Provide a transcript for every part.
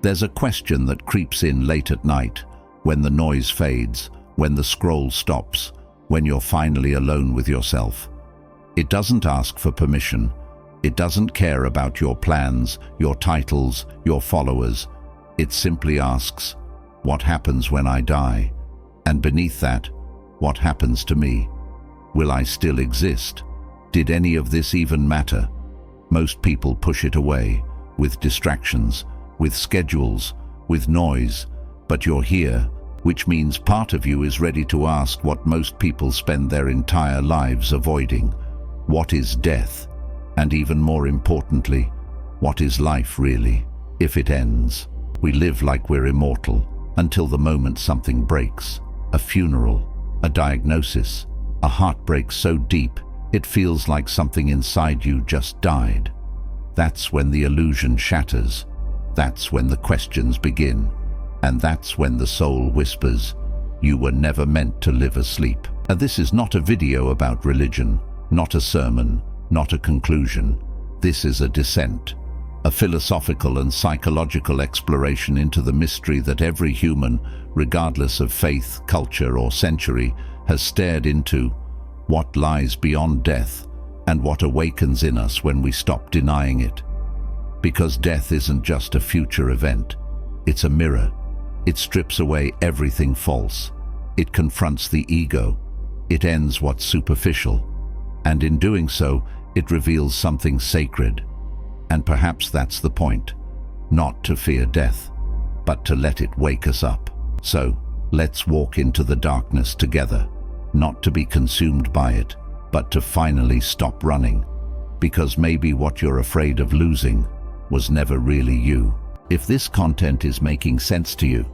There's a question that creeps in late at night, when the noise fades, when the scroll stops, when you're finally alone with yourself. It doesn't ask for permission. It doesn't care about your plans, your titles, your followers. It simply asks, what happens when I die? And beneath that, what happens to me? Will I still exist? Did any of this even matter? Most people push it away, with distractions, with schedules, with noise, but you're here, which means part of you is ready to ask what most people spend their entire lives avoiding. What is death? And even more importantly, what is life really, if it ends? We live like we're immortal, until the moment something breaks. A funeral, a diagnosis, a heartbreak so deep, it feels like something inside you just died. That's when the illusion shatters. That's when the questions begin. And that's when the soul whispers, you were never meant to live asleep. And this is not a video about religion, not a sermon, not a conclusion. This is a descent, a philosophical and psychological exploration into the mystery that every human, regardless of faith, culture, or century, has stared into. What lies beyond death, and what awakens in us when we stop denying it. Because death isn't just a future event, it's a mirror. It strips away everything false. It confronts the ego. It ends what's superficial. And in doing so, it reveals something sacred. And perhaps that's the point. Not to fear death, but to let it wake us up. So, let's walk into the darkness together. Not to be consumed by it, but to finally stop running. Because maybe what you're afraid of losing was never really you. If this content is making sense to you,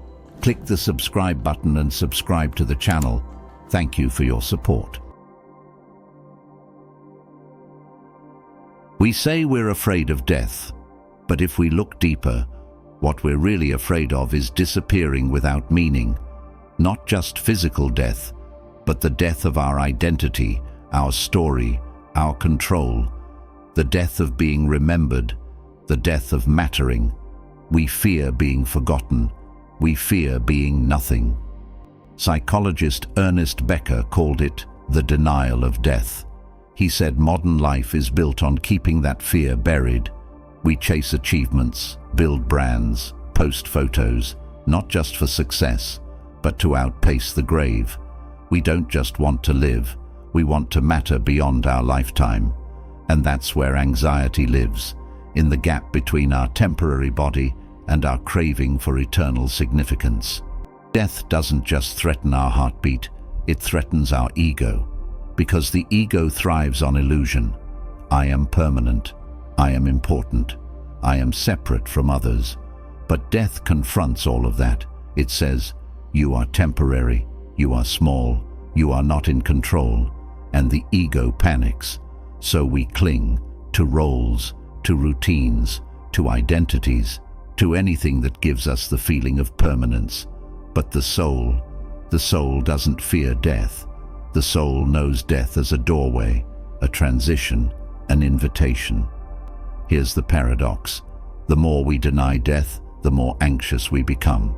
click the subscribe button and subscribe to the channel. Thank you for your support. We say we're afraid of death, but if we look deeper, what we're really afraid of is disappearing without meaning. Not just physical death, but the death of our identity, our story, our control, the death of being remembered, the death of mattering. We fear being forgotten. We fear being nothing. Psychologist Ernest Becker called it the denial of death. He said modern life is built on keeping that fear buried. We chase achievements, build brands, post photos, not just for success, but to outpace the grave. We don't just want to live, we want to matter beyond our lifetime. And that's where anxiety lives, in the gap between our temporary body and our craving for eternal significance. Death doesn't just threaten our heartbeat, it threatens our ego. Because the ego thrives on illusion. I am permanent. I am important. I am separate from others. But death confronts all of that. It says, you are temporary, you are small, you are not in control, and the ego panics. So we cling to roles, to routines, to identities, to anything that gives us the feeling of permanence. But the soul doesn't fear death. The soul knows death as a doorway, a transition, an invitation. Here's the paradox. The more we deny death, the more anxious we become.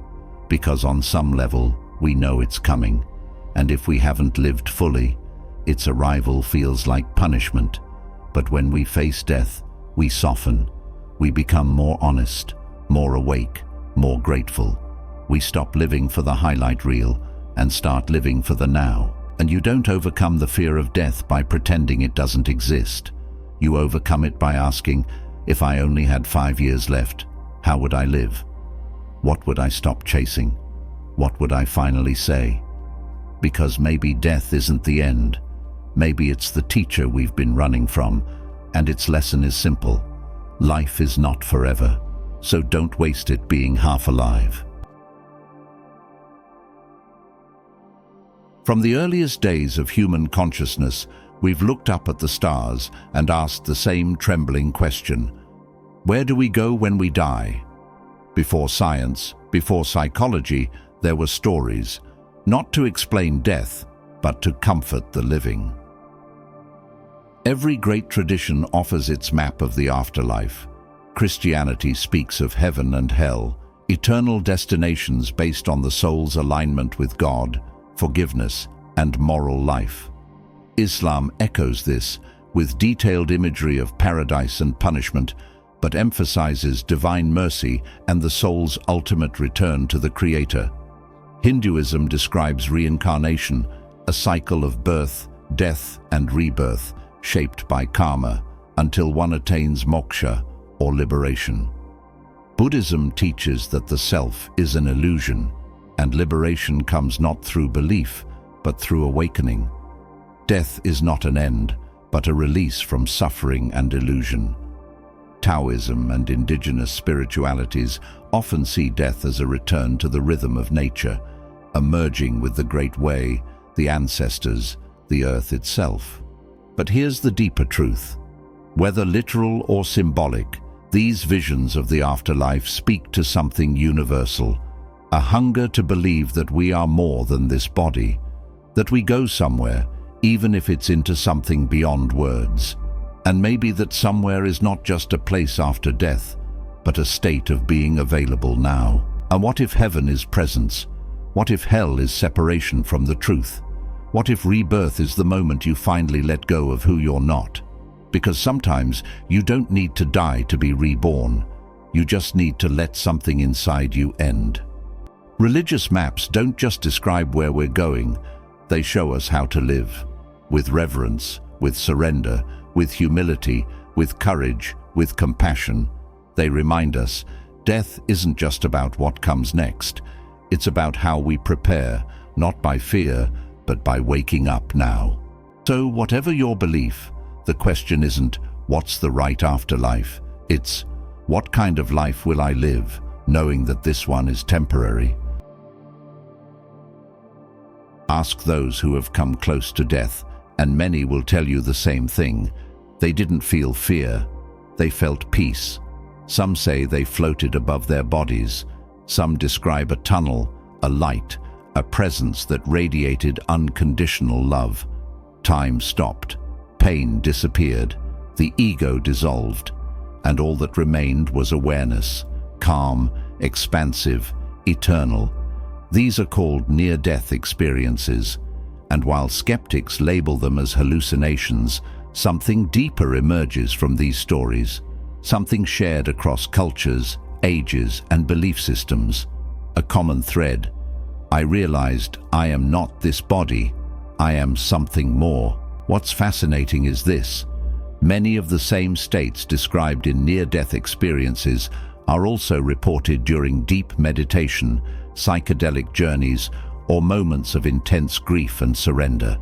Because on some level, we know it's coming. And if we haven't lived fully, its arrival feels like punishment. But when we face death, we soften. We become more honest, more awake, more grateful. We stop living for the highlight reel and start living for the now. And you don't overcome the fear of death by pretending it doesn't exist. You overcome it by asking, if I only had 5 years left, how would I live? What would I stop chasing? What would I finally say? Because maybe death isn't the end. Maybe it's the teacher we've been running from, and its lesson is simple. Life is not forever, so don't waste it being half alive. From the earliest days of human consciousness, we've looked up at the stars and asked the same trembling question. Where do we go when we die? Before science, before psychology, there were stories, not to explain death, but to comfort the living. Every great tradition offers its map of the afterlife. Christianity speaks of heaven and hell. eternal destinations based on the soul's alignment with God, forgiveness, and moral life. Islam echoes this with detailed imagery of paradise and punishment, but emphasizes divine mercy and the soul's ultimate return to the Creator. Hinduism describes reincarnation, a cycle of birth, death, and rebirth, shaped by karma, until one attains moksha, or liberation. Buddhism teaches that the self is an illusion, and liberation comes not through belief, but through awakening. Death is not an end, but a release from suffering and illusion. Taoism and indigenous spiritualities often see death as a return to the rhythm of nature, a merging with the Great Way, the ancestors, the earth itself. But here's the deeper truth. Whether literal or symbolic, these visions of the afterlife speak to something universal, a hunger to believe that we are more than this body, that we go somewhere, even if it's into something beyond words. And maybe that somewhere is not just a place after death, but a state of being available now. And what if heaven is presence? What if hell is separation from the truth? What if rebirth is the moment you finally let go of who you're not? Because sometimes you don't need to die to be reborn. You just need to let something inside you end. Religious maps don't just describe where we're going, they show us how to live. With reverence, with surrender, with humility, with courage, with compassion. They remind us, death isn't just about what comes next. It's about how we prepare, not by fear, but by waking up now. So whatever your belief, the question isn't, what's the right afterlife? It's, what kind of life will I live, knowing that this one is temporary? Ask those who have come close to death, and many will tell you the same thing. They didn't feel fear, they felt peace. Some say they floated above their bodies. Some describe a tunnel, a light, a presence that radiated unconditional love. Time stopped, pain disappeared, the ego dissolved, and all that remained was awareness, calm, expansive, eternal. These are called near-death experiences, and while skeptics label them as hallucinations, something deeper emerges from these stories, something shared across cultures, ages, and belief systems. A common thread. I realized I am not this body, I am something more. What's fascinating is this. Many of the same states described in near-death experiences are also reported during deep meditation, psychedelic journeys, or moments of intense grief and surrender.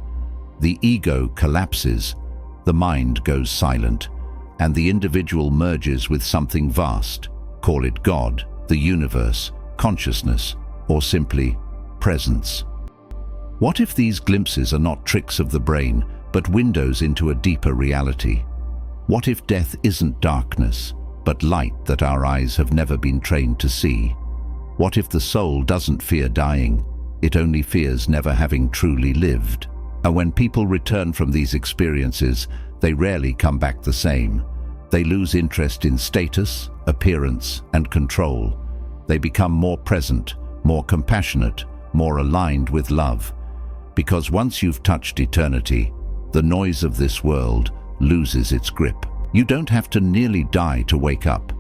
The ego collapses, the mind goes silent, and the individual merges with something vast. Call it God, the universe, consciousness, or simply presence. What if these glimpses are not tricks of the brain, but windows into a deeper reality? What if death isn't darkness, but light that our eyes have never been trained to see? What if the soul doesn't fear dying, it only fears never having truly lived? And when people return from these experiences, they rarely come back the same. They lose interest in status, appearance, and control. They become more present, more compassionate, more aligned with love. Because once you've touched eternity, the noise of this world loses its grip. You don't have to nearly die to wake up.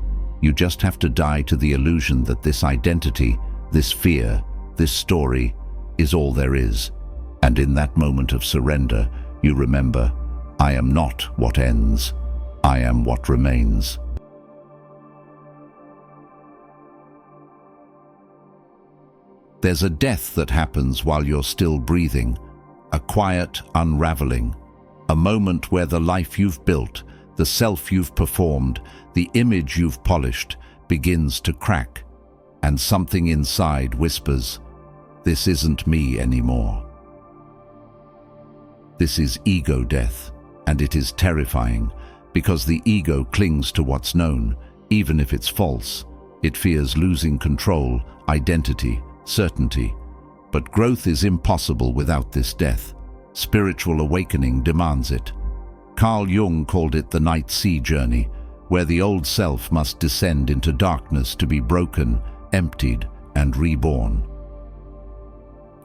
You just have to die to the illusion that this identity, this fear, this story is all there is. And in that moment of surrender, you remember, I am not what ends, I am what remains. There's a death that happens while you're still breathing, a quiet unraveling, a moment where the life you've built, the self you've performed, the image you've polished, begins to crack, and something inside whispers, this isn't me anymore. This is ego death, and it is terrifying, because the ego clings to what's known, even if it's false. It fears losing control, identity, certainty. But growth is impossible without this death. Spiritual awakening demands it. Carl Jung called it the night sea journey, where the old self must descend into darkness to be broken, emptied, and reborn.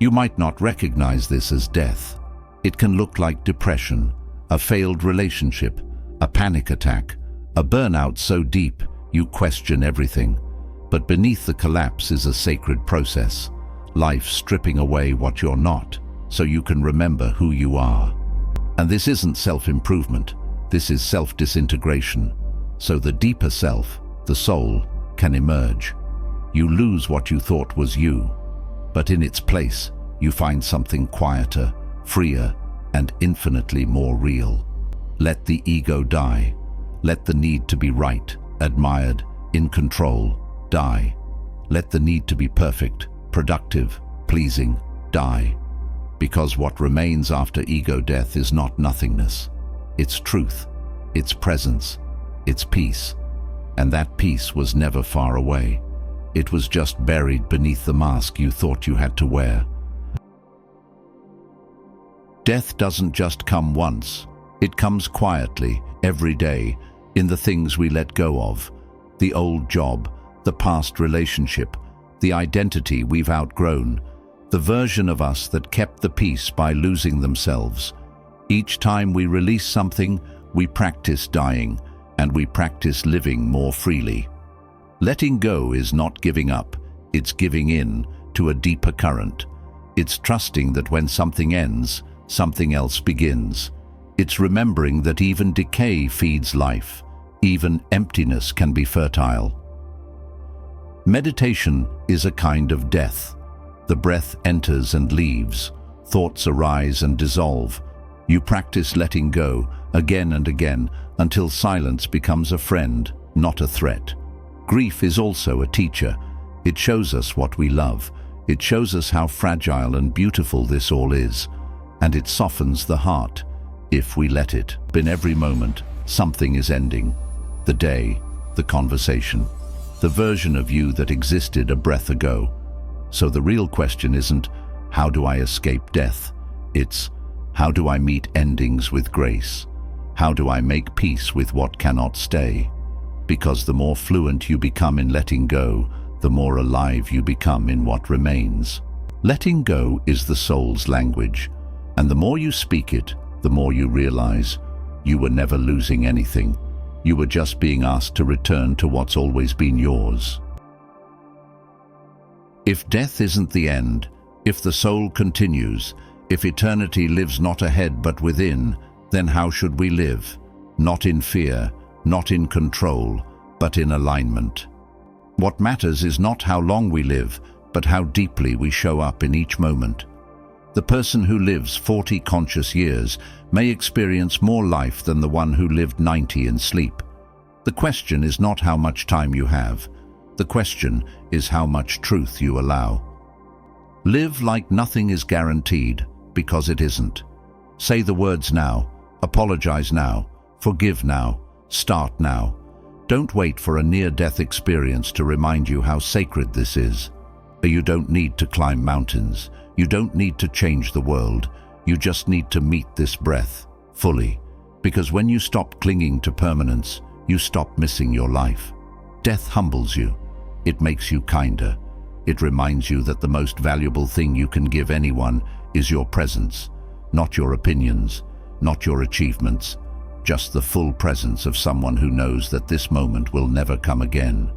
You might not recognize this as death. It can look like depression, a failed relationship, a panic attack, a burnout so deep you question everything. But beneath the collapse is a sacred process, life stripping away what you're not, so you can remember who you are. And this isn't self-improvement, this is self-disintegration. So the deeper self, the soul, can emerge. You lose what you thought was you, but in its place, you find something quieter, freer, and infinitely more real. Let the ego die. Let the need to be right, admired, in control, die. Let the need to be perfect, productive, pleasing, die. Because what remains after ego death is not nothingness. It's truth, it's presence, it's peace. And that peace was never far away. It was just buried beneath the mask you thought you had to wear. Death doesn't just come once. It comes quietly, every day, in the things we let go of. The old job, the past relationship, the identity we've outgrown, the version of us that kept the peace by losing themselves. Each time we release something, we practice dying, and we practice living more freely. Letting go is not giving up, it's giving in to a deeper current. It's trusting that when something ends, something else begins. It's remembering that even decay feeds life, even emptiness can be fertile. Meditation is a kind of death. The breath enters and leaves, thoughts arise and dissolve. You practice letting go again and again until silence becomes a friend, not a threat. Grief is also a teacher. It shows us what we love. It shows us how fragile and beautiful this all is. And it softens the heart, if we let it. In every moment, something is ending. The day, the conversation, the version of you that existed a breath ago. So the real question isn't, how do I escape death? It's, how do I meet endings with grace? How do I make peace with what cannot stay? Because the more fluent you become in letting go, the more alive you become in what remains. Letting go is the soul's language, and the more you speak it, the more you realize you were never losing anything. You were just being asked to return to what's always been yours. If death isn't the end, if the soul continues, if eternity lives not ahead but within, then how should we live? Not in fear, not in control, but in alignment. What matters is not how long we live, but how deeply we show up in each moment. The person who lives 40 conscious years may experience more life than the one who lived 90 in sleep. The question is not how much time you have. The question is how much truth you allow. Live like nothing is guaranteed, because it isn't. Say the words now, apologize now, forgive now, start now. Don't wait for a near-death experience to remind you how sacred this is. You don't need to climb mountains. You don't need to change the world. You just need to meet this breath fully. Because when you stop clinging to permanence, you stop missing your life. Death humbles you. It makes you kinder. It reminds you that the most valuable thing you can give anyone is your presence, not your opinions, not your achievements, just the full presence of someone who knows that this moment will never come again.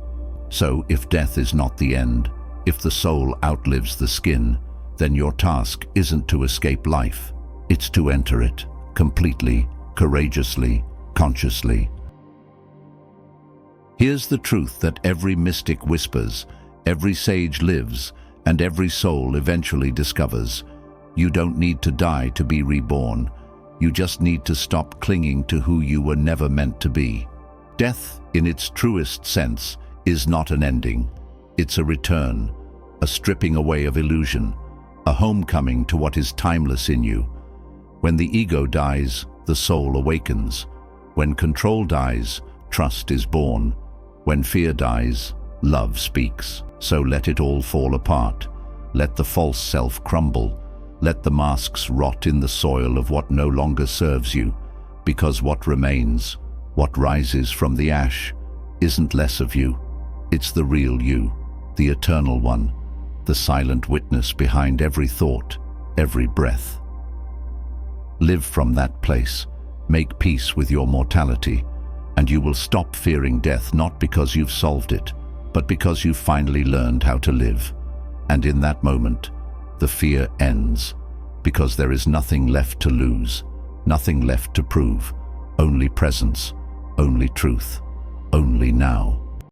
So if death is not the end, if the soul outlives the skin, then your task isn't to escape life. It's to enter it, completely, courageously, consciously. Here's the truth that every mystic whispers, every sage lives, and every soul eventually discovers. You don't need to die to be reborn. You just need to stop clinging to who you were never meant to be. Death, in its truest sense, is not an ending. It's a return, a stripping away of illusion, a homecoming to what is timeless in you. When the ego dies, the soul awakens. When control dies, trust is born. When fear dies, love speaks. So let it all fall apart. Let the false self crumble. Let the masks rot in the soil of what no longer serves you. Because what remains, what rises from the ash, isn't less of you. It's the real you. the eternal one, the silent witness behind every thought, every breath. Live from that place, make peace with your mortality, and you will stop fearing death, not because you've solved it, but because you've finally learned how to live. And in that moment, the fear ends, because there is nothing left to lose, nothing left to prove, only presence, only truth, only now.